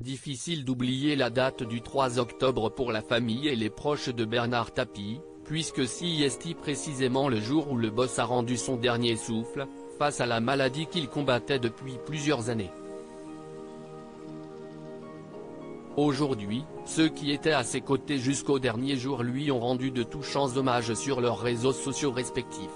Difficile d'oublier la date du 3 octobre pour la famille et les proches de Bernard Tapie, puisque c'est précisément le jour où le boss a rendu son dernier souffle, face à la maladie qu'il combattait depuis plusieurs années. Aujourd'hui, ceux qui étaient à ses côtés jusqu'au dernier jour lui ont rendu de touchants hommages sur leurs réseaux sociaux respectifs.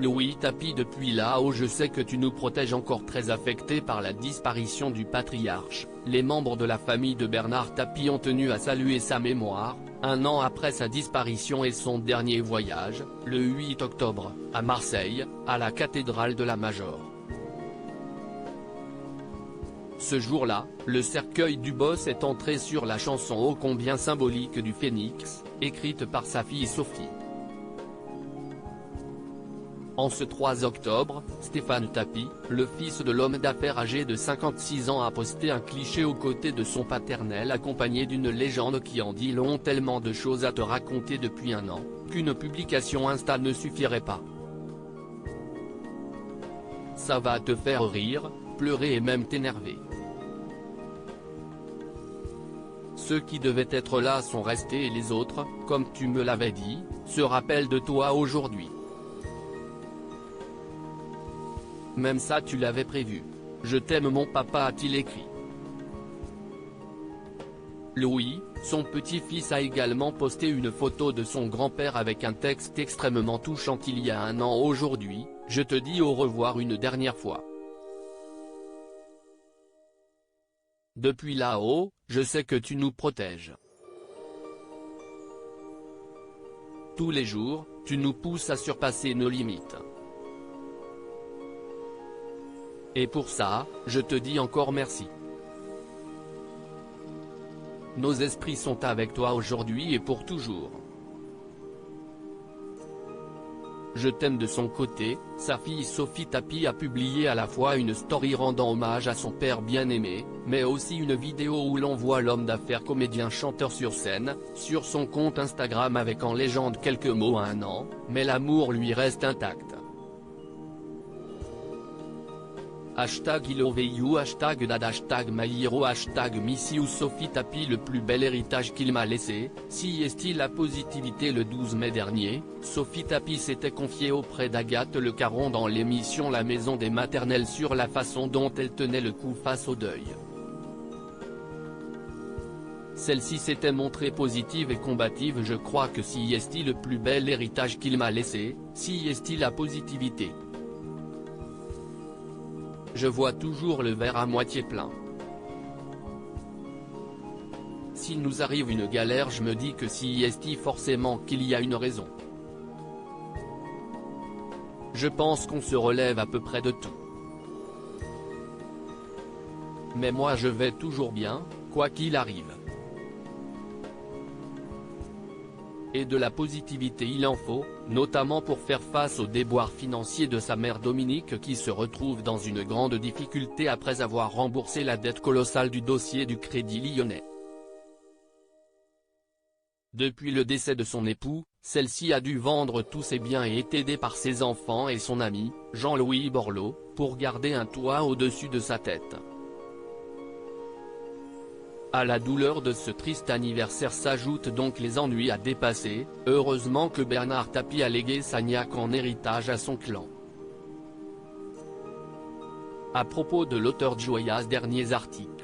Louis Tapie: depuis là-haut je sais que tu nous protèges. Encore très affecté par la disparition du patriarche, les membres de la famille de Bernard Tapie ont tenu à saluer sa mémoire, un an après sa disparition et son dernier voyage, le 8 octobre, à Marseille, à la cathédrale de la Major. Ce jour-là, le cercueil du boss est entré sur la chanson ô combien symbolique du Phénix, écrite par sa fille Sophie. En ce 3 octobre, Stéphane Tapie, le fils de l'homme d'affaires âgé de 56 ans a posté un cliché aux côtés de son paternel accompagné d'une légende qui en dit long. Tellement de choses à te raconter depuis un an, qu'une publication Insta ne suffirait pas. Ça va te faire rire, pleurer et même t'énerver. Ceux qui devaient être là sont restés et les autres, comme tu me l'avais dit, se rappellent de toi aujourd'hui. Même ça tu l'avais prévu. Je t'aime mon papa, a-t-il écrit. Louis, son petit-fils, a également posté une photo de son grand-père avec un texte extrêmement touchant. Il y a un an aujourd'hui, je te dis au revoir une dernière fois. Depuis là-haut, je sais que tu nous protèges. Tous les jours, tu nous pousses à surpasser nos limites. Et pour ça, je te dis encore merci. Nos esprits sont avec toi aujourd'hui et pour toujours. Je t'aime. De son côté, sa fille Sophie Tapie a publié à la fois une story rendant hommage à son père bien-aimé, mais aussi une vidéo où l'on voit l'homme d'affaires comédien-chanteur sur scène, sur son compte Instagram avec en légende quelques mots: un an, mais l'amour lui reste intact. Hashtag I love you, hashtag dad, hashtag my hero, hashtag miss you. Sophie Tapie: le plus bel héritage qu'il m'a laissé, si est-il la positivité. Le 12 mai dernier, Sophie Tapie s'était confiée auprès d'Agathe Le Caron dans l'émission La Maison des Maternelles sur la façon dont elle tenait le coup face au deuil. Celle-ci s'était montrée positive et combative. Je crois que si est-il le plus bel héritage qu'il m'a laissé, si est-il la positivité. Je vois toujours le verre à moitié plein. S'il nous arrive une galère, je me dis que si est forcément qu'il y a une raison. Je pense qu'on se relève à peu près de tout. Mais moi je vais toujours bien, quoi qu'il arrive. Et de la positivité il en faut, notamment pour faire face aux déboires financiers de sa mère Dominique qui se retrouve dans une grande difficulté après avoir remboursé la dette colossale du dossier du Crédit Lyonnais. Depuis le décès de son époux, celle-ci a dû vendre tous ses biens et est aidée par ses enfants et son ami, Jean-Louis Borloo, pour garder un toit au-dessus de sa tête. À la douleur de ce triste anniversaire s'ajoutent donc les ennuis à dépasser. Heureusement que Bernard Tapie a légué Sagnac en héritage à son clan. À propos de l'auteur de Joyas derniers articles.